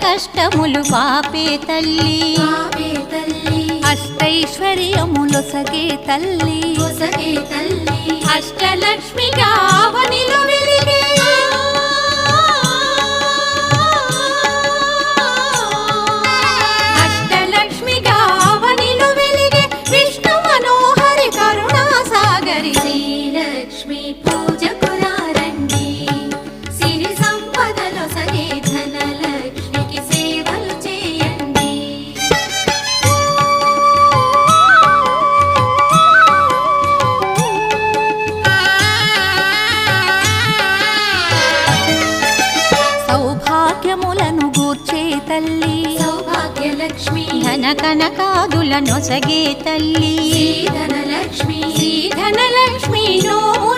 కష్టములు పాపే తల్లి అష్టైశ్వర్యములొసగే తల్లి అష్టలక్ష్మిగా అవనిలో వెలిగే అష్టలక్ష్మిగా అవనిలో వెలిగే విష్ణు మనోహరి కరుణా సాగరి శ్రీలక్ష్మి పూజకు రండి సిరి సంపదలో సగే ధనలక్ష్మికి సేవలు చేయండి. సౌభాగ్యములను గూర్చే తల్లి సౌభాగ్యలక్ష్మి ధన కనకాదుల నొసగే తల్లి ధనలక్ష్మి ధనలక్ష్మి నోము